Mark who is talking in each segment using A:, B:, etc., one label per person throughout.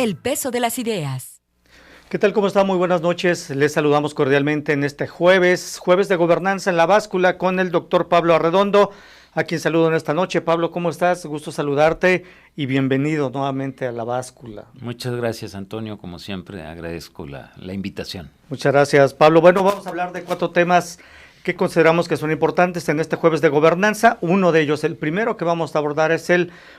A: El peso de las ideas.
B: ¿Qué tal? ¿Cómo está? Muy buenas noches. Les saludamos cordialmente en este jueves de gobernanza en la báscula con el doctor Pablo Arredondo, a quien saludo en esta noche. Pablo, ¿cómo estás? Gusto saludarte y bienvenido nuevamente a la báscula.
C: Muchas gracias, Antonio. Como siempre, agradezco la invitación.
B: Muchas gracias, Pablo. Bueno, vamos a hablar de 4 temas que consideramos que son importantes en este jueves de gobernanza. Uno de ellos, el primero que vamos a abordar es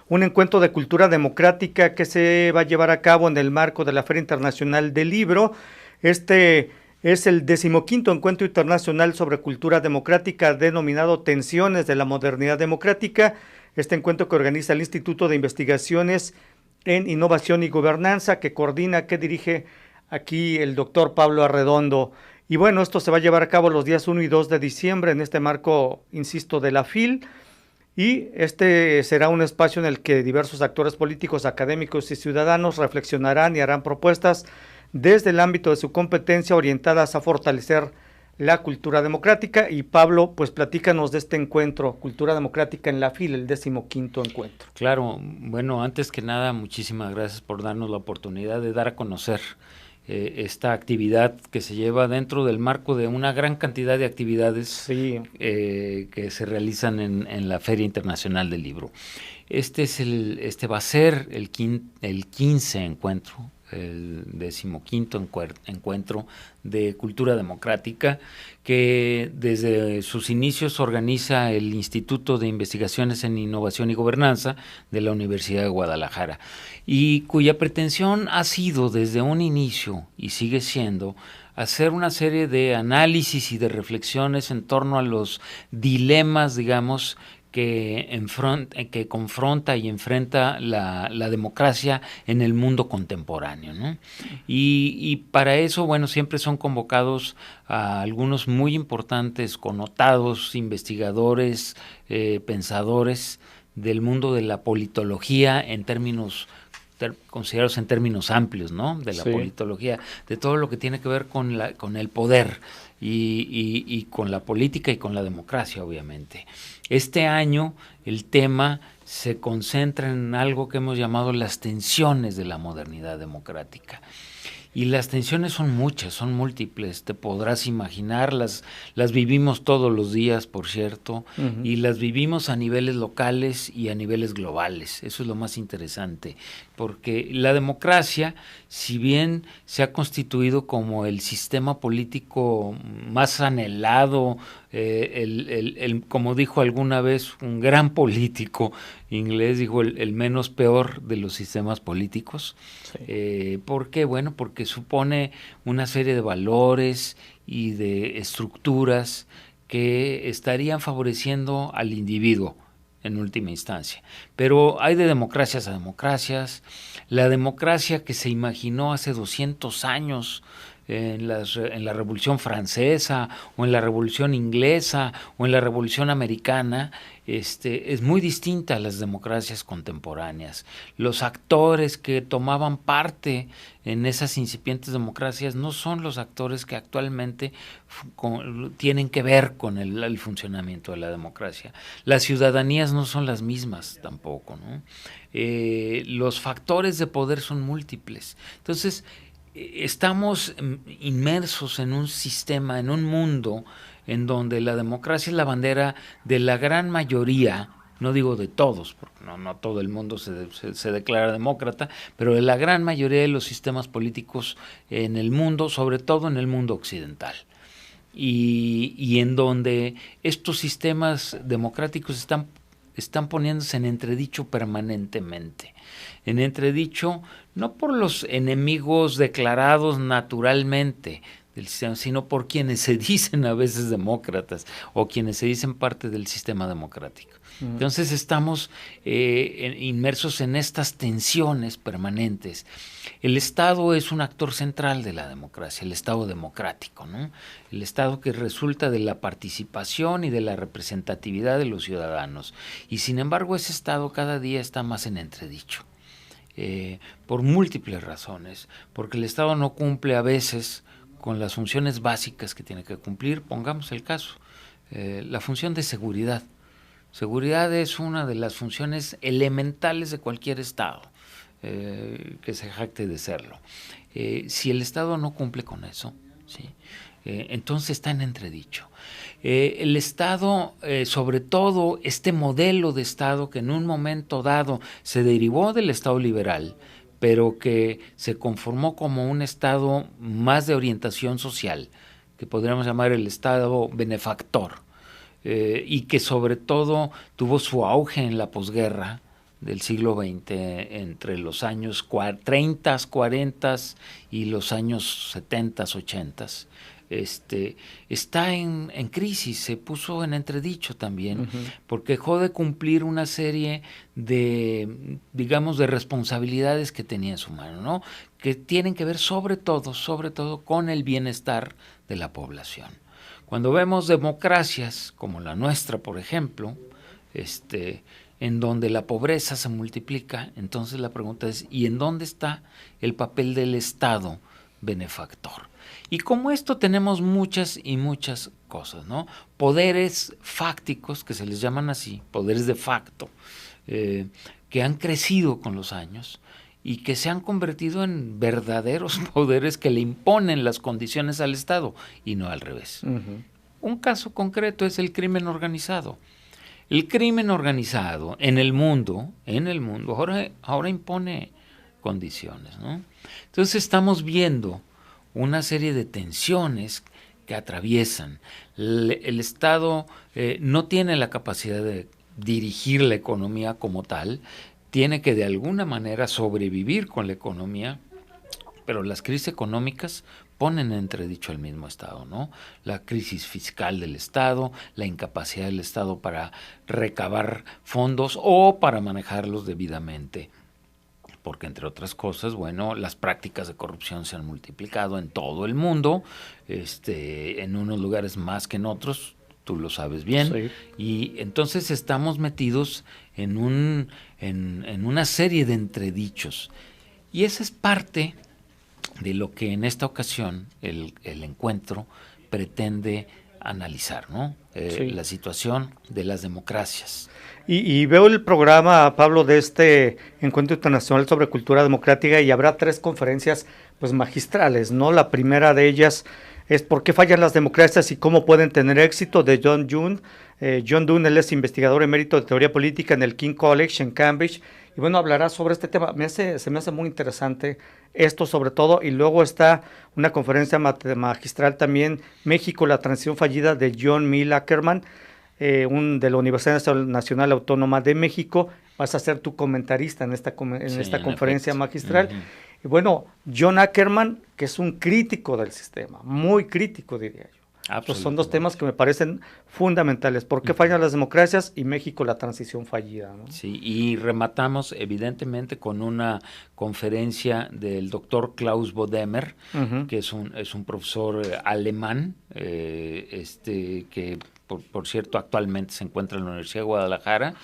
B: un encuentro de cultura democrática que se va a llevar a cabo en el marco de la Feria Internacional del Libro. Este es el 15º Encuentro Internacional sobre Cultura Democrática denominado Tensiones de la Modernidad Democrática. Este encuentro que organiza el Instituto de Investigaciones en Innovación y Gobernanza, que coordina, que dirige aquí el doctor Pablo Arredondo. Y bueno, esto se va a llevar a cabo los días 1 y 2 de diciembre en este marco, insisto, de la FIL, y este será un espacio en el que diversos actores políticos, académicos y ciudadanos reflexionarán y harán propuestas desde el ámbito de su competencia orientadas a fortalecer la cultura democrática. Y Pablo, pues platícanos de este encuentro, Cultura Democrática en la FIL, el 15º encuentro.
C: Claro, bueno, antes que nada, muchísimas gracias por darnos la oportunidad de dar a conocer esta actividad que se lleva dentro del marco de una gran cantidad de actividades que se realizan en la Feria Internacional del Libro. Este va a ser el 15 encuentro, el 15º encuentro de cultura democrática, que desde sus inicios organiza el Instituto de Investigaciones en Innovación y Gobernanza de la Universidad de Guadalajara, y cuya pretensión ha sido desde un inicio, y sigue siendo, hacer una serie de análisis y de reflexiones en torno a los dilemas, digamos, que confronta y enfrenta la democracia en el mundo contemporáneo, ¿no? Y para eso, bueno, siempre son convocados a algunos muy importantes, connotados investigadores, pensadores del mundo de la politología en términos considerados en términos amplios, ¿no? De la politología, de todo lo que tiene que ver con el poder y con la política y con la democracia, obviamente. Este año el tema se concentra en algo que hemos llamado las tensiones de la modernidad democrática. Y las tensiones son muchas, son múltiples, te podrás imaginar, las vivimos todos los días, por cierto, y las vivimos a niveles locales y a niveles globales. Eso es lo más interesante, porque la democracia, si bien se ha constituido como el sistema político más anhelado, como dijo alguna vez un gran político inglés, dijo el menos peor de los sistemas políticos. ¿Por qué? Bueno, porque supone una serie de valores y de estructuras que estarían favoreciendo al individuo en última instancia. Pero hay de democracias a democracias. La democracia que se imaginó hace 200 años en la Revolución Francesa o en la Revolución Inglesa o en la Revolución Americana es muy distinta a las democracias contemporáneas. Los actores que tomaban parte en esas incipientes democracias no son los actores que actualmente tienen que ver con el funcionamiento de la democracia. Las ciudadanías no son las mismas tampoco, ¿no? Los factores de poder son múltiples. Entonces, estamos inmersos en un sistema, en un mundo en donde la democracia es la bandera de la gran mayoría, no digo de todos, porque no todo el mundo se declara demócrata, pero de la gran mayoría de los sistemas políticos en el mundo, sobre todo en el mundo occidental. Y en donde estos sistemas democráticos están poniéndose en entredicho permanentemente. En entredicho no por los enemigos declarados naturalmente del sistema, sino por quienes se dicen a veces demócratas o quienes se dicen parte del sistema democrático. Entonces estamos inmersos en estas tensiones permanentes. El Estado es un actor central de la democracia, el Estado democrático, ¿no? El Estado que resulta de la participación y de la representatividad de los ciudadanos. Y sin embargo ese Estado cada día está más en entredicho. Por múltiples razones, porque el Estado no cumple a veces con las funciones básicas que tiene que cumplir. Pongamos el caso, la función de seguridad. Seguridad es una de las funciones elementales de cualquier Estado. que se jacte de serlo. Si el Estado no cumple con eso, ¿sí? Entonces está en entredicho. El Estado, sobre todo este modelo de Estado que en un momento dado se derivó del Estado liberal, pero que se conformó como un Estado más de orientación social, que podríamos llamar el Estado benefactor, y que sobre todo tuvo su auge en la posguerra del siglo XX, entre los años 30, 40 y los años 70, 80. Está en crisis, se puso en entredicho también, porque dejó de cumplir una serie de, digamos, de responsabilidades que tenía en su mano, ¿no? Que tienen que ver sobre todo con el bienestar de la población. Cuando vemos democracias como la nuestra, por ejemplo, en donde la pobreza se multiplica, entonces la pregunta es, ¿y en dónde está el papel del Estado benefactor? Y como esto tenemos muchas y muchas cosas, ¿no? Poderes fácticos, que se les llaman así, poderes de facto, que han crecido con los años y que se han convertido en verdaderos poderes que le imponen las condiciones al Estado y no al revés. Un caso concreto es el crimen organizado. El crimen organizado en el mundo ahora impone condiciones, ¿no? Entonces estamos viendo una serie de tensiones que atraviesan. El Estado no tiene la capacidad de dirigir la economía como tal, tiene que de alguna manera sobrevivir con la economía, pero las crisis económicas ponen en entredicho el mismo Estado, ¿no? La crisis fiscal del Estado, la incapacidad del Estado para recabar fondos o para manejarlos debidamente. Porque entre otras cosas, bueno, las prácticas de corrupción se han multiplicado en todo el mundo, en unos lugares más que en otros, tú lo sabes bien, sí. Y entonces estamos metidos en una serie de entredichos. Y esa es parte de lo que en esta ocasión el encuentro pretende analizar, ¿no? Sí. La situación de las democracias.
B: Y veo el programa, Pablo, de este Encuentro Internacional sobre Cultura Democrática, y habrá 3 conferencias pues magistrales, ¿no? La primera de ellas es ¿por qué fallan las democracias y cómo pueden tener éxito?, de John Dunne. John Dunne, él es investigador emérito de teoría política en el King College en Cambridge, y bueno, hablará sobre este tema. Se me hace muy interesante esto sobre todo, y luego está una conferencia magistral también, México, la transición fallida, de John Mill Ackerman, de la Universidad Nacional Autónoma de México. Vas a ser tu comentarista en esta conferencia magistral. Y bueno, John Ackerman, que es un crítico del sistema, muy crítico, diría yo. Pues son 2 temas que me parecen fundamentales. ¿Por qué fallan las democracias? Y México, la transición fallida, ¿no?
C: Sí, y rematamos evidentemente con una conferencia del doctor Klaus Bodemer, que es un profesor alemán, que por cierto actualmente se encuentra en la Universidad de Guadalajara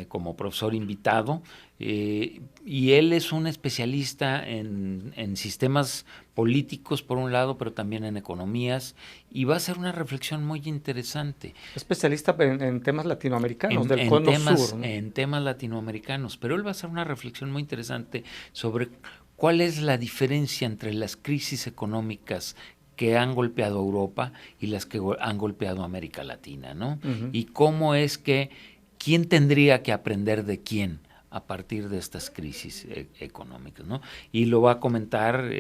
C: como profesor invitado, y él es un especialista en sistemas políticos por un lado, pero también en economías, y va a ser una reflexión muy interesante.
B: Especialista en temas latinoamericanos, del Cono Sur, ¿no?
C: En temas latinoamericanos, pero él va a hacer una reflexión muy interesante sobre cuál es la diferencia entre las crisis económicas que han golpeado a Europa y las que han golpeado a América Latina, ¿no? Y cómo es que, quién tendría que aprender de quién a partir de estas crisis económicas, ¿no? Y lo va a comentar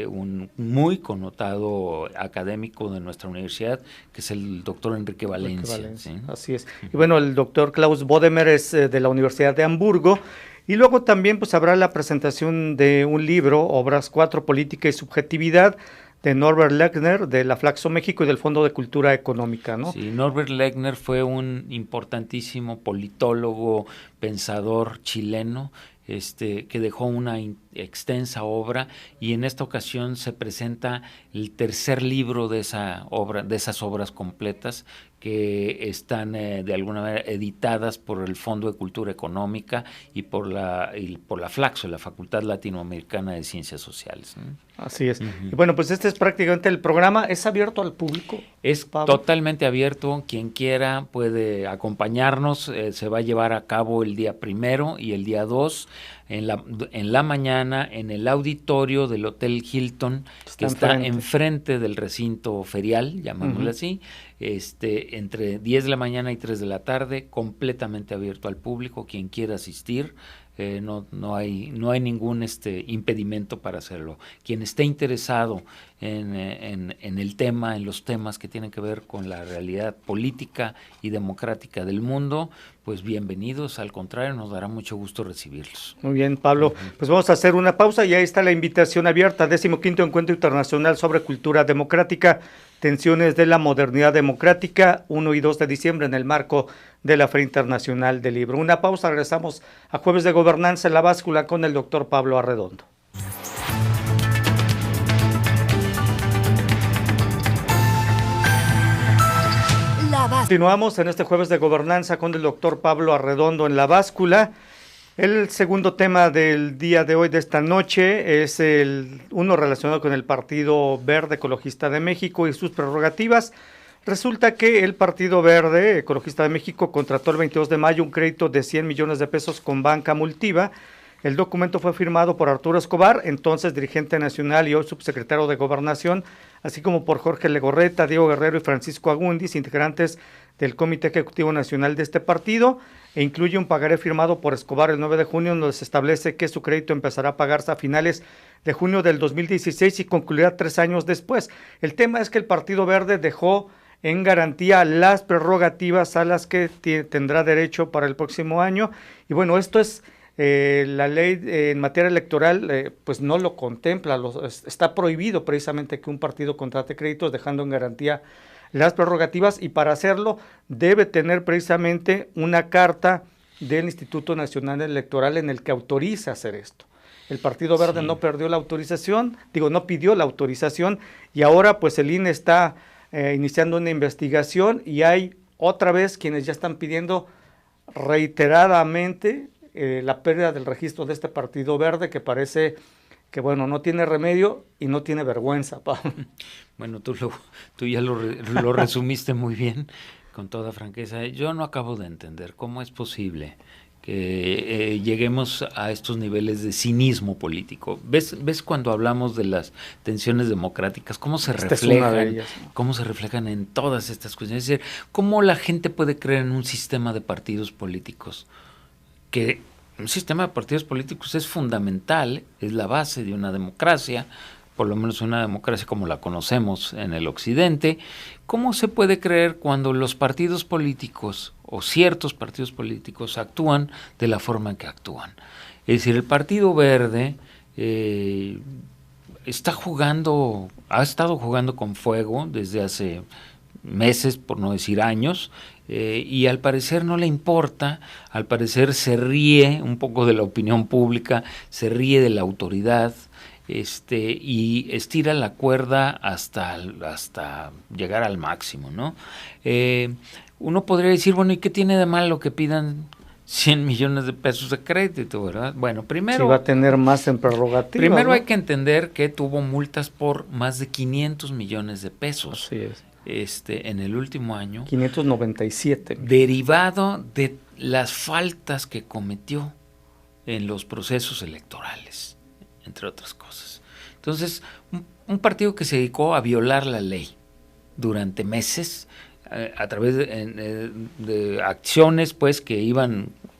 C: un muy connotado académico de nuestra universidad, que es el doctor Enrique Valencia. ¿Sí?
B: Así es. Y bueno, el doctor Klaus Bodemer es de la Universidad de Hamburgo. Y luego también pues habrá la presentación de un libro, Obras 4, Política y Subjetividad, de Norbert Lechner, de la Flaxo México y del Fondo de Cultura Económica, ¿no?
C: Sí, Norbert Lechner fue un importantísimo politólogo, pensador chileno, que dejó una extensa obra, y en esta ocasión se presenta el tercer libro de esa obra, de esas obras completas, que están de alguna manera editadas por el Fondo de Cultura Económica y por la Flaxo, la Facultad Latinoamericana de Ciencias Sociales, ¿no?
B: Así es. Y bueno, pues este es prácticamente el programa. ¿Es abierto al público,
C: Es
B: Pablo?
C: Totalmente abierto. Quien quiera puede acompañarnos. Se va a llevar a cabo el día 1 y el día 2 En la mañana, en el auditorio del Hotel Hilton, que está enfrente del recinto ferial, llamémoslo así, entre 10 de la mañana y 3 de la tarde, completamente abierto al público, quien quiera asistir. No hay ningún impedimento para hacerlo. Quien esté interesado en el tema, en los temas que tienen que ver con la realidad política y democrática del mundo, pues bienvenidos, al contrario, nos dará mucho gusto recibirlos.
B: Muy bien, Pablo, pues vamos a hacer una pausa y ahí está la invitación abierta, 15º Encuentro Internacional sobre Cultura Democrática, Tensiones de la Modernidad Democrática, 1 y 2 de diciembre en el marco de la Feria Internacional del Libro. Una pausa, regresamos a Jueves de Gobernanza en la Báscula con el doctor Pablo Arredondo. Continuamos en este Jueves de Gobernanza con el doctor Pablo Arredondo en la Báscula. El segundo tema del día de hoy, de esta noche, es uno relacionado con el Partido Verde Ecologista de México y sus prerrogativas. Resulta que el Partido Verde Ecologista de México contrató el 22 de mayo un crédito de 100 millones de pesos con Banca Multiva. El documento fue firmado por Arturo Escobar, entonces dirigente nacional y hoy subsecretario de Gobernación, así como por Jorge Legorreta, Diego Guerrero y Francisco Agúndiz, integrantes del Comité Ejecutivo Nacional de este partido, e incluye un pagaré firmado por Escobar el 9 de junio, donde se establece que su crédito empezará a pagarse a finales de junio del 2016 y concluirá 3 años después. El tema es que el Partido Verde dejó en garantía las prerrogativas a las que tendrá derecho para el próximo año, y bueno, esto es... la ley en materia electoral pues no lo contempla, está prohibido precisamente que un partido contrate créditos dejando en garantía las prerrogativas, y para hacerlo debe tener precisamente una carta del Instituto Nacional Electoral en el que autoriza hacer esto. El Partido Verde no pidió la autorización, y ahora pues el INE está iniciando una investigación y hay otra vez quienes ya están pidiendo reiteradamente la pérdida del registro de este Partido Verde, que parece que bueno, no tiene remedio y no tiene vergüenza, Pablo.
C: Bueno, tú ya lo resumiste muy bien, con toda franqueza. Yo no acabo de entender cómo es posible que lleguemos a estos niveles de cinismo político. ¿Ves cuando hablamos de las tensiones democráticas, cómo se reflejan, cómo se reflejan en todas estas cuestiones? Es decir, cómo la gente puede creer en un sistema de partidos políticos, que un sistema de partidos políticos es fundamental, es la base de una democracia, por lo menos una democracia como la conocemos en el occidente. ¿Cómo se puede creer cuando los partidos políticos o ciertos partidos políticos actúan de la forma en que actúan? Es decir, el Partido Verde ha estado jugando con fuego desde hace meses, por no decir años, y al parecer no le importa, al parecer se ríe un poco de la opinión pública, se ríe de la autoridad, y estira la cuerda hasta llegar al máximo, ¿no? Uno podría decir, bueno, ¿y qué tiene de malo que pidan 100 millones de pesos de crédito, verdad? Bueno, primero...
B: Si va a tener más en prerrogativa.
C: Primero, ¿no?
B: Hay
C: que entender que tuvo multas por más de 500 millones de pesos.
B: Así es.
C: En el último año.
B: 597.
C: Derivado de las faltas que cometió en los procesos electorales, entre otras cosas. Entonces, un partido que se dedicó a violar la ley durante meses, a través de acciones pues que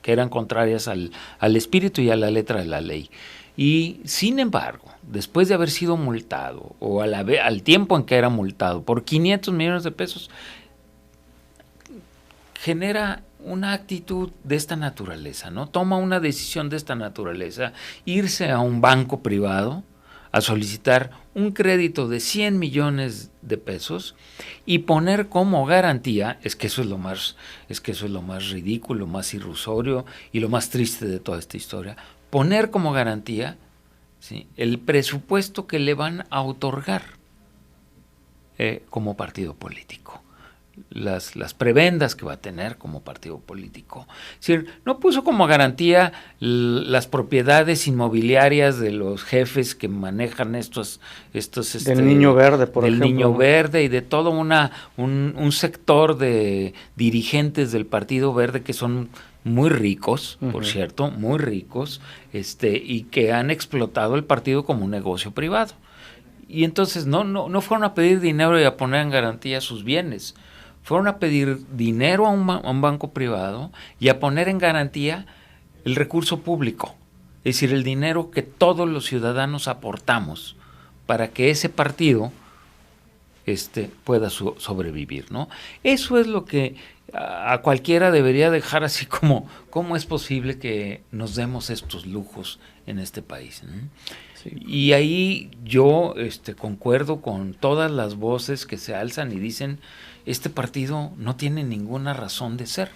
C: eran contrarias al espíritu y a la letra de la ley. Y sin embargo, después de haber sido multado, o al tiempo en que era multado, por 500 millones de pesos, genera una actitud de esta naturaleza, ¿no? Toma una decisión de esta naturaleza, irse a un banco privado a solicitar un crédito de 100 millones de pesos y poner como garantía, es que eso es lo más ridículo, más irrisorio y lo más triste de toda esta historia, poner como garantía, ¿sí?, el presupuesto que le van a otorgar como partido político, las prebendas que va a tener como partido político. Es decir, no puso como garantía las propiedades inmobiliarias de los jefes que manejan estos
B: del Niño Verde, por
C: del
B: ejemplo.
C: Niño Verde y de todo un sector de dirigentes del Partido Verde que son muy ricos, por cierto, muy ricos, y que han explotado el partido como un negocio privado. Y entonces no fueron a pedir dinero y a poner en garantía sus bienes, fueron a pedir dinero a un banco privado y a poner en garantía el recurso público, es decir, el dinero que todos los ciudadanos aportamos para que ese partido pueda sobrevivir, ¿no? Eso es lo que a cualquiera debería dejar así como, ¿cómo es posible que nos demos estos lujos en este país, ¿no? Sí. Y ahí yo concuerdo con todas las voces que se alzan y dicen, este partido no tiene ninguna razón de ser,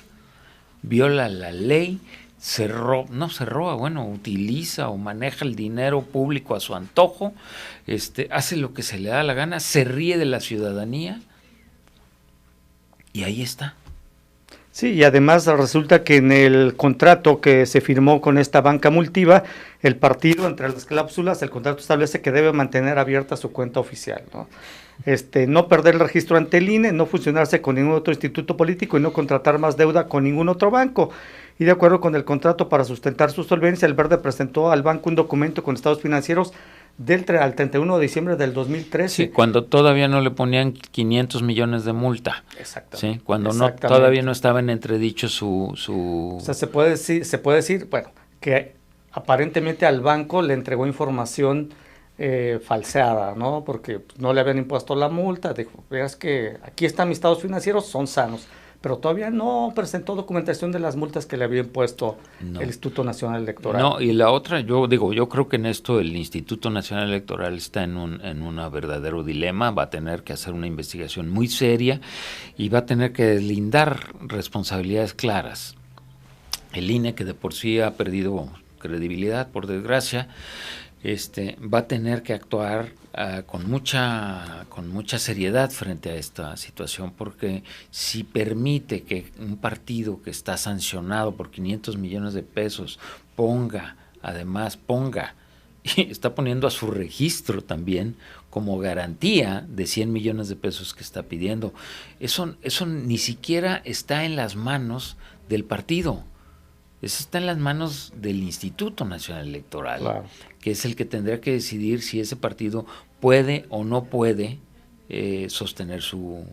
C: viola la ley, utiliza o maneja el dinero público a su antojo, hace lo que se le da la gana, se ríe de la ciudadanía y ahí está.
B: Sí, y además resulta que en el contrato que se firmó con esta banca multiva, el partido, entre las cláusulas, el contrato establece que debe mantener abierta su cuenta oficial, ¿no? No perder el registro ante el INE, no fusionarse con ningún otro instituto político y no contratar más deuda con ningún otro banco. Y de acuerdo con el contrato, para sustentar su solvencia, el Verde presentó al banco un documento con estados financieros al 31 de diciembre del 2013.
C: Sí, cuando todavía no le ponían 500 millones de multa.
B: Exactamente.
C: Sí, cuando todavía no estaba en entredicho su...
B: O sea, se puede decir, bueno, que aparentemente al banco le entregó información falseada, ¿no? Porque no le habían impuesto la multa, dijo, veas que aquí están mis estados financieros, son sanos, pero todavía no presentó documentación de las multas que le había impuesto el Instituto Nacional Electoral.
C: No, y la otra, yo creo que en esto el Instituto Nacional Electoral está en un verdadero dilema, va a tener que hacer una investigación muy seria y va a tener que deslindar responsabilidades claras. El INE, que de por sí ha perdido credibilidad, por desgracia, va a tener que actuar con mucha seriedad frente a esta situación, porque si permite que un partido que está sancionado por 500 millones de pesos y está poniendo a su registro también como garantía de 100 millones de pesos que está pidiendo, eso ni siquiera está en las manos del partido. Eso está en las manos del Instituto Nacional Electoral, claro, que es el que tendrá que decidir si ese partido puede o no puede sostener su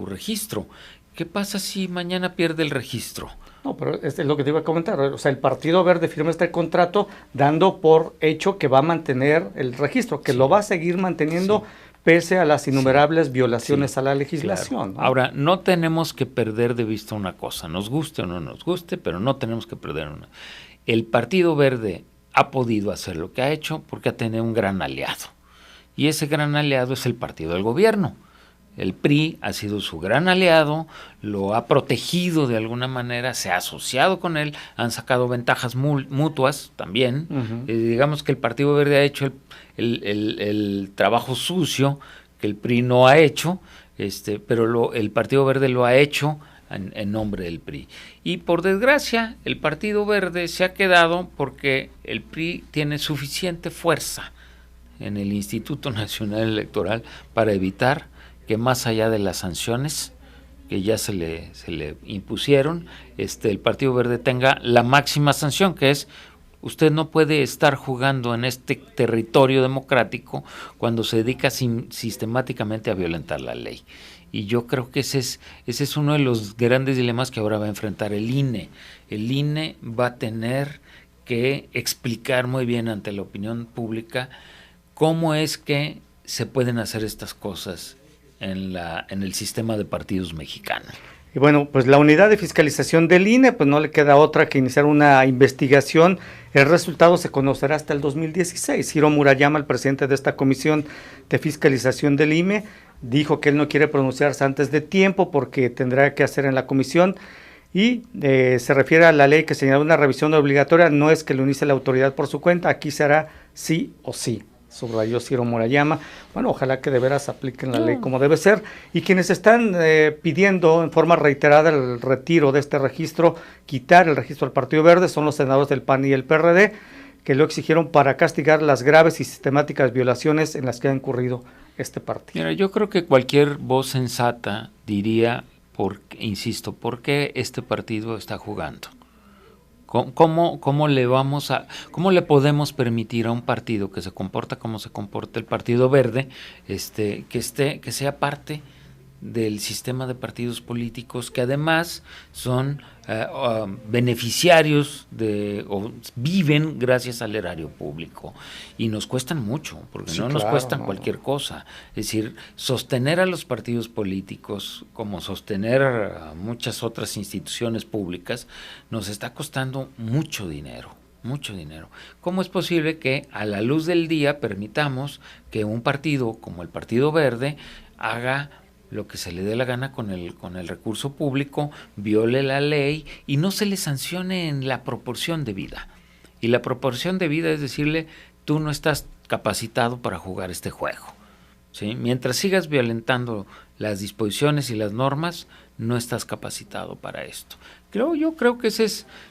C: registro. ¿Qué pasa si mañana pierde el registro?
B: No, pero es lo que te iba a comentar. O sea, el Partido Verde firma este contrato dando por hecho que va a mantener el registro, que lo va a seguir manteniendo, pese a las innumerables violaciones a la legislación.
C: Claro. ¿No? Ahora, no tenemos que perder de vista una cosa, nos guste o no nos guste, pero no tenemos que perder una. El Partido Verde ha podido hacer lo que ha hecho porque ha tenido un gran aliado, y ese gran aliado es el partido del gobierno. El PRI ha sido su gran aliado, lo ha protegido de alguna manera, se ha asociado con él, han sacado ventajas mutuas también. Digamos que el Partido Verde ha hecho el trabajo sucio que el PRI no ha hecho, pero el Partido Verde lo ha hecho en nombre del PRI. Y por desgracia, el Partido Verde se ha quedado porque el PRI tiene suficiente fuerza en el Instituto Nacional Electoral para evitar que más allá de las sanciones que ya se le impusieron, el Partido Verde tenga la máxima sanción, que es: usted no puede estar jugando en este territorio democrático cuando se dedica sistemáticamente a violentar la ley. Y yo creo que ese es uno de los grandes dilemas que ahora va a enfrentar el INE. El INE va a tener que explicar muy bien ante la opinión pública cómo es que se pueden hacer estas cosas en el sistema de partidos mexicanos.
B: Y bueno, pues la unidad de fiscalización del INE, pues no le queda otra que iniciar una investigación. El resultado se conocerá hasta el 2016. Hiro Murayama, el presidente de esta comisión de fiscalización del INE, dijo que él no quiere pronunciarse antes de tiempo porque tendrá que hacer en la comisión, y se refiere a la ley que señala una revisión obligatoria, no es que lo inicie la autoridad por su cuenta, aquí se hará sí o sí, subrayó Hiro Murayama. Bueno, ojalá que de veras apliquen la ley como debe ser, y quienes están pidiendo en forma reiterada el retiro de este registro, quitar el registro del Partido Verde, son los senadores del PAN y el PRD, que lo exigieron para castigar las graves y sistemáticas violaciones en las que ha incurrido este partido.
C: Mira, yo creo que cualquier voz sensata diría, insisto, ¿por qué este partido está jugando? ¿Cómo le podemos permitir a un partido que se comporta como se comporta el Partido Verde, que sea parte del sistema de partidos políticos que además son beneficiarios o viven gracias al erario público y nos cuestan mucho, porque sí, no nos cuestan cualquier cosa? Es decir, sostener a los partidos políticos, como sostener a muchas otras instituciones públicas, nos está costando mucho dinero. Mucho dinero. ¿Cómo es posible que a la luz del día permitamos que un partido como el Partido Verde haga lo que se le dé la gana con el recurso público, viole la ley y no se le sancione en la proporción debida? Y la proporción debida es decirle, tú no estás capacitado para jugar este juego, ¿sí? Mientras sigas violentando las disposiciones y las normas, no estás capacitado para esto. Yo creo que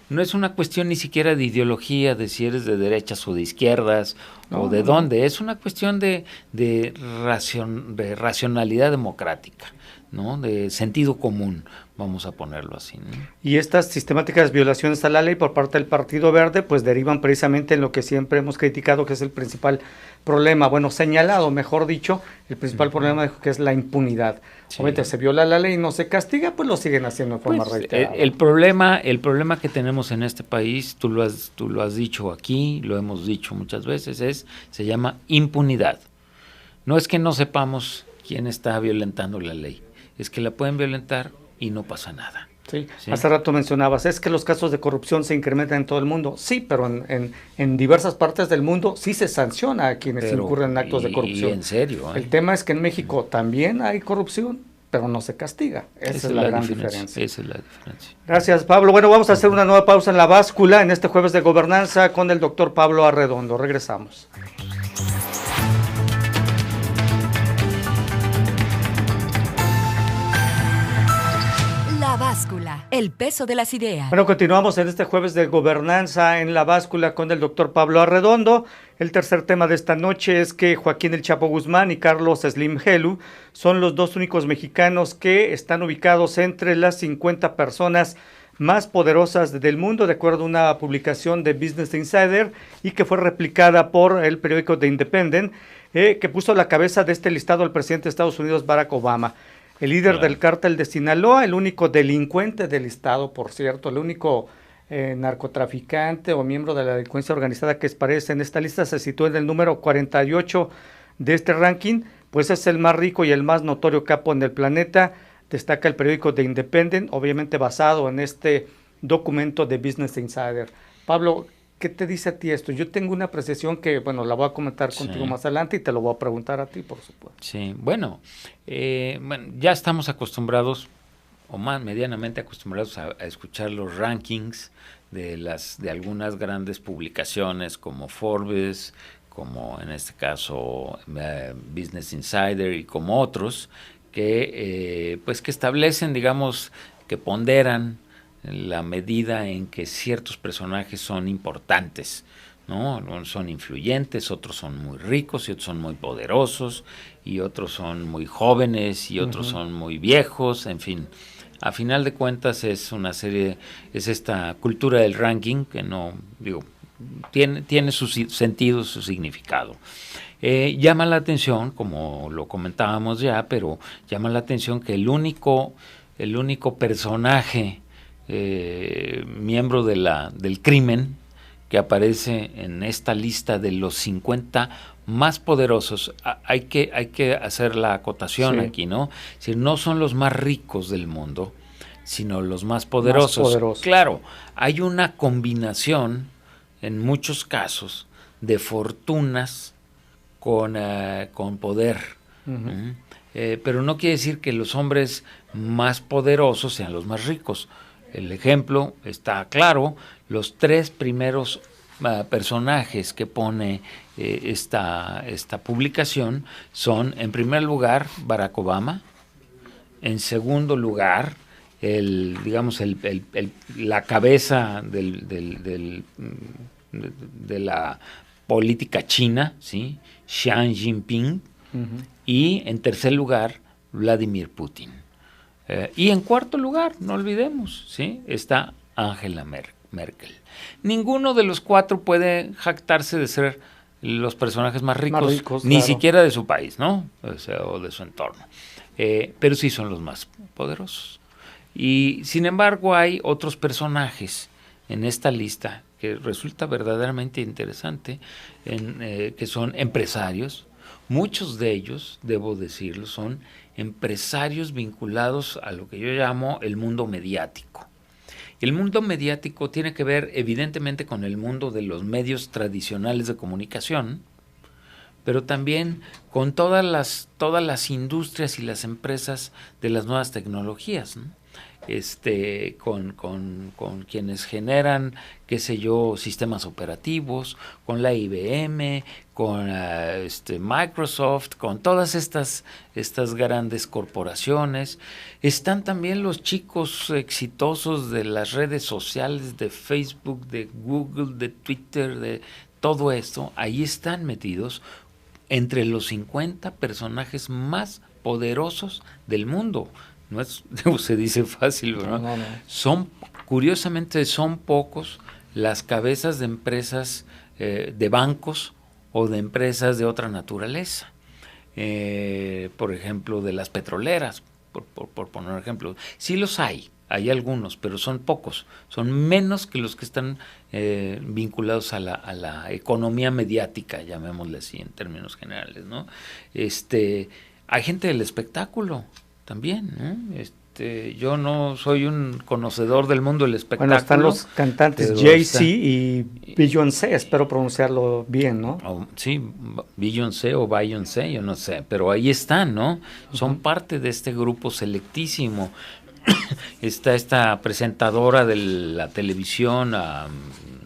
C: no es una cuestión ni siquiera de ideología, de si eres de derechas o de izquierdas, o de dónde. Es una cuestión de racionalidad democrática, ¿no? De sentido común, vamos a ponerlo así, ¿no?
B: Y estas sistemáticas violaciones a la ley por parte del Partido Verde, pues derivan precisamente en lo que siempre hemos criticado, que es el principal problema, señalado, mejor dicho, el principal problema, que es la impunidad. Sí. Obviamente se viola la ley y no se castiga, pues lo siguen haciendo de forma reiterada.
C: El problema que tenemos en este país, tú lo has dicho aquí, lo hemos dicho muchas veces, se llama impunidad. No es que no sepamos quién está violentando la ley, es que la pueden violentar y no pasa nada.
B: Sí. Hace rato mencionabas, es que los casos de corrupción se incrementan en todo el mundo. Sí, pero en diversas partes del mundo sí se sanciona a quienes incurren en actos de corrupción.
C: Y en serio.
B: El tema es que en México también hay corrupción, pero no se castiga. Esa es la gran diferencia.
C: Esa es la diferencia.
B: Gracias, Pablo. Bueno, vamos a hacer una nueva pausa en La Báscula en este jueves de gobernanza con el doctor Pablo Arredondo. Regresamos.
A: La Báscula, el peso de las ideas.
B: Bueno, continuamos en este jueves de gobernanza en La Báscula con el doctor Pablo Arredondo. El tercer tema de esta noche es que Joaquín El Chapo Guzmán y Carlos Slim Helu son los dos únicos mexicanos que están ubicados entre las 50 personas más poderosas del mundo, de acuerdo a una publicación de Business Insider y que fue replicada por el periódico The Independent, que puso a la cabeza de este listado al presidente de Estados Unidos, Barack Obama. El líder del cártel de Sinaloa, el único delincuente del estado, por cierto, el único narcotraficante o miembro de la delincuencia organizada que aparece en esta lista, se sitúa en el número 48 de este ranking, pues es el más rico y el más notorio capo en el planeta, destaca el periódico The Independent, obviamente basado en este documento de Business Insider. Pablo, ¿qué te dice a ti esto? Yo tengo una apreciación que, la voy a comentar contigo más adelante y te lo voy a preguntar a ti, por supuesto.
C: Sí, ya estamos acostumbrados, o más medianamente acostumbrados a escuchar los rankings de algunas grandes publicaciones como Forbes, como en este caso Business Insider y como otros, que establecen, digamos, que ponderan la medida en que ciertos personajes son importantes, ¿no? Algunos son influyentes, otros son muy ricos y otros son muy poderosos y otros son muy jóvenes y otros son muy viejos, en fin. A final de cuentas es esta cultura del ranking que tiene su sentido, su significado. Llama la atención, como lo comentábamos ya, pero llama la atención que el único personaje miembro del crimen que aparece en esta lista de los 50 más poderosos, hay que hacer la acotación aquí, ¿no? Es decir, no son los más ricos del mundo, sino los más poderosos. Claro, hay una combinación, en muchos casos, de fortunas con poder. Pero no quiere decir que los hombres más poderosos sean los más ricos. El ejemplo está claro, los tres primeros personajes que pone esta publicación son, en primer lugar, Barack Obama, en segundo lugar, la cabeza de la política china, ¿sí? Xi Jinping, y en tercer lugar, Vladimir Putin. Y en cuarto lugar, no olvidemos, ¿sí? Está Angela Merkel. Ninguno de los cuatro puede jactarse de ser los personajes más ricos, ni siquiera de su país, ¿no? O de su entorno. Pero sí son los más poderosos. Y sin embargo hay otros personajes en esta lista que resulta verdaderamente interesante, que son empresarios. Muchos de ellos, debo decirlo, son empresarios vinculados a lo que yo llamo el mundo mediático. El mundo mediático tiene que ver evidentemente con el mundo de los medios tradicionales de comunicación, pero también con todas las industrias y las empresas de las nuevas tecnologías, ¿no? Con quienes generan, qué sé yo, sistemas operativos, con la IBM, con Microsoft, con todas estas grandes corporaciones. Están también los chicos exitosos de las redes sociales, de Facebook, de Google, de Twitter, de todo esto. Ahí están metidos entre los 50 personajes más poderosos del mundo. No es, se dice fácil, ¿no? No. Curiosamente son pocos las cabezas de empresas, de bancos o de empresas de otra naturaleza. Por ejemplo, de las petroleras, por poner un ejemplo. Sí los hay algunos, pero son pocos. Son menos que los que están vinculados a la economía mediática, llamémosle así en términos generales, ¿no? Hay gente del espectáculo también, ¿no? Yo no soy un conocedor del mundo del espectáculo.
B: Bueno, están los cantantes Jay-Z y Beyoncé, espero pronunciarlo bien, ¿no?
C: Sí, Beyoncé o Beyoncé, yo no sé, pero ahí están, ¿no? Son parte de este grupo selectísimo. Está esta presentadora de la televisión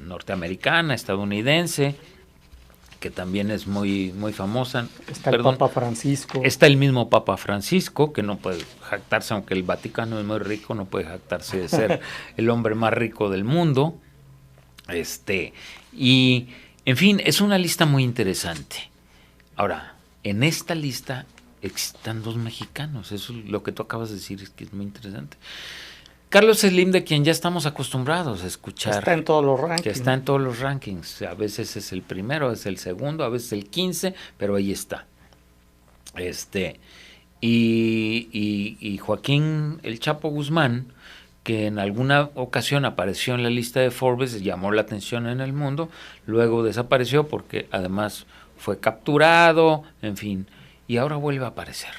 C: norteamericana, estadounidense, que también es muy muy famosa.
B: Está el Papa Francisco.
C: Está el mismo Papa Francisco, que no puede jactarse, aunque el Vaticano es muy rico, no puede jactarse de ser el hombre más rico del mundo. Y, en fin, es una lista muy interesante. Ahora, en esta lista están dos mexicanos, eso es lo que tú acabas de decir, es que es muy interesante. Carlos Slim, de quien ya estamos acostumbrados a escuchar.
B: Está en todos los rankings.
C: Que está en todos los rankings. A veces es el primero, a veces el segundo, a veces el 15, pero ahí está. Y Joaquín El Chapo Guzmán, que en alguna ocasión apareció en la lista de Forbes, llamó la atención en el mundo, luego desapareció porque además fue capturado, en fin, y ahora vuelve a aparecer.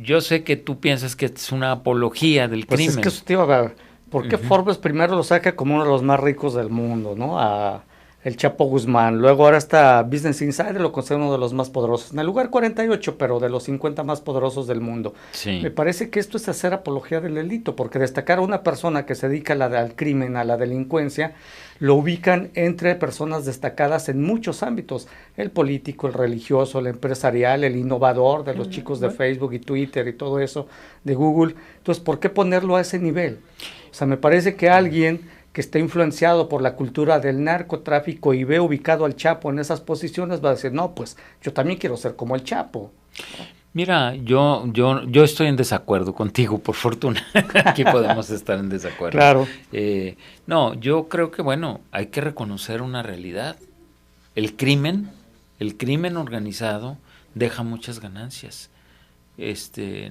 C: Yo sé que tú piensas que es una apología del crimen.
B: Es que eso te iba a ver. ¿Por qué Forbes primero lo saca como uno de los más ricos del mundo, ¿no? A El Chapo Guzmán. Luego ahora está Business Insider, lo considera uno de los más poderosos. En el lugar 48, pero de los 50 más poderosos del mundo.
C: Sí.
B: Me parece que esto es hacer apología del delito, porque destacar a una persona que se dedica al crimen, a la delincuencia, lo ubican entre personas destacadas en muchos ámbitos, el político, el religioso, el empresarial, el innovador de los chicos de Facebook y Twitter y todo eso, de Google. Entonces, ¿por qué ponerlo a ese nivel? O sea, me parece que alguien que esté influenciado por la cultura del narcotráfico y ve ubicado al Chapo en esas posiciones va a decir, no, pues yo también quiero ser como el Chapo.
C: Mira, yo estoy en desacuerdo contigo, por fortuna. Aquí podemos estar en desacuerdo.
B: Claro.
C: No, yo creo que, bueno, hay que reconocer una realidad. El crimen organizado deja muchas ganancias,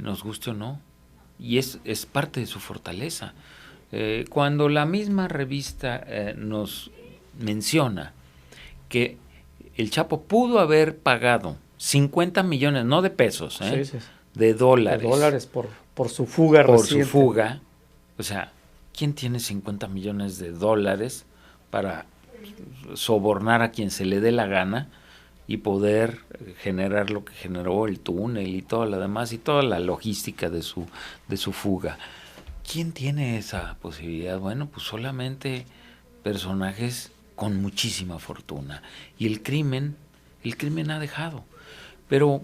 C: nos guste o no, y es parte de su fortaleza. Cuando la misma revista nos menciona que el Chapo pudo haber pagado 50 millones, no de pesos, de dólares.
B: De dólares por su fuga reciente.
C: Por su fuga. O sea, ¿quién tiene 50 millones de dólares para sobornar a quien se le dé la gana y poder generar lo que generó el túnel y todo lo demás y toda la logística de su fuga? ¿Quién tiene esa posibilidad? Bueno, pues solamente personajes con muchísima fortuna. Y el crimen ha dejado. Pero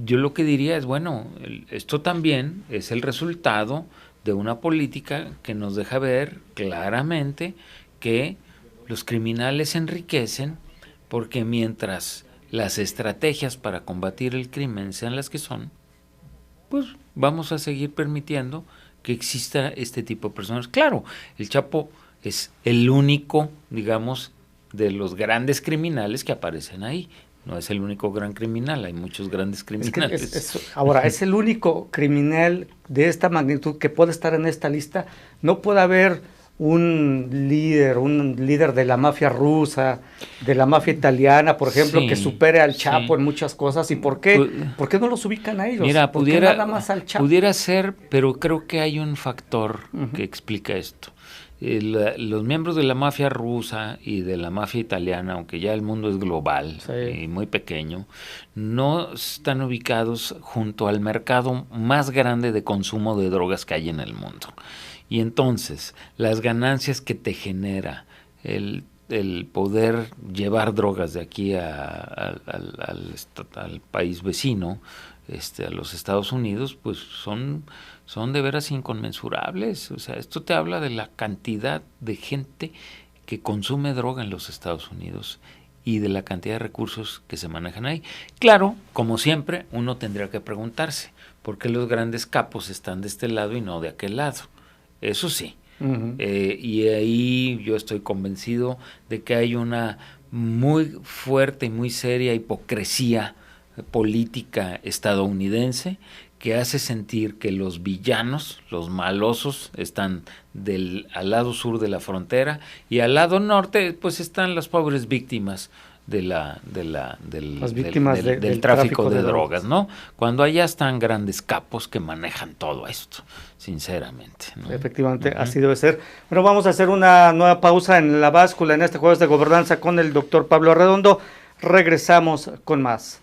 C: yo lo que diría es, bueno, esto también es el resultado de una política que nos deja ver claramente que los criminales se enriquecen porque mientras las estrategias para combatir el crimen sean las que son, pues vamos a seguir permitiendo que exista este tipo de personas. Claro, el Chapo es el único, digamos, de los grandes criminales que aparecen ahí. No es el único gran criminal, hay muchos grandes criminales.
B: Ahora, es el único criminal de esta magnitud que puede estar en esta lista. No puede haber un líder de la mafia rusa, de la mafia italiana, por ejemplo, que supere al Chapo en muchas cosas. ¿Y por qué no los ubican a ellos?
C: Mira,
B: ¿Por qué nada más al Chapo?
C: Pudiera ser, pero creo que hay un factor que explica esto. Los miembros de la mafia rusa y de la mafia italiana, aunque ya el mundo es global y muy pequeño, no están ubicados junto al mercado más grande de consumo de drogas que hay en el mundo. Y entonces, las ganancias que te genera el poder llevar drogas de aquí al país vecino, a los Estados Unidos, pues son de veras inconmensurables. O sea, esto te habla de la cantidad de gente que consume droga en los Estados Unidos y de la cantidad de recursos que se manejan ahí. Claro, como siempre, uno tendría que preguntarse, ¿por qué los grandes capos están de este lado y no de aquel lado? Eso sí. Y ahí yo estoy convencido de que hay una muy fuerte y muy seria hipocresía política estadounidense que hace sentir que los villanos, los malosos, están al lado sur de la frontera y al lado norte pues están las pobres víctimas del tráfico de drogas, ¿no? Cuando allá están grandes capos que manejan todo esto, sinceramente, ¿no?
B: Efectivamente, así debe ser. Bueno, vamos a hacer una nueva pausa en La Báscula en este Jueves de Gobernanza con el doctor Pablo Arredondo. Regresamos con más.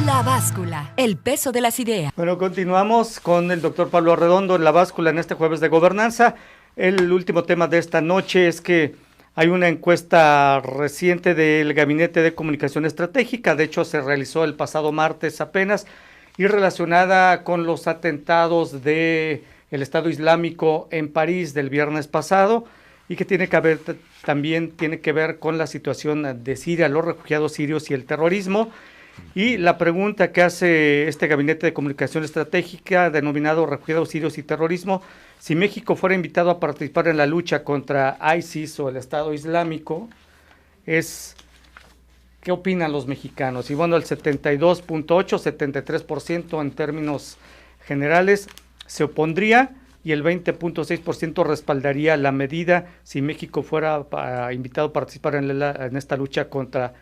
A: La Báscula, el peso de las ideas.
B: Bueno, continuamos con el doctor Pablo Arredondo en La Báscula en este Jueves de Gobernanza. El último tema de esta noche es que hay una encuesta reciente del Gabinete de Comunicación Estratégica, de hecho se realizó el pasado martes apenas, y relacionada con los atentados del Estado Islámico en París del viernes pasado, y que también tiene que ver con la situación de Siria, los refugiados sirios y el terrorismo. Y la pregunta que hace este Gabinete de Comunicación Estratégica, denominado Refugiados Sirios y Terrorismo: si México fuera invitado a participar en la lucha contra ISIS o el Estado Islámico, es ¿qué opinan los mexicanos? Y bueno, el 72.8, 73% en términos generales se opondría, y el 20.6% respaldaría la medida si México fuera invitado a participar en esta lucha contra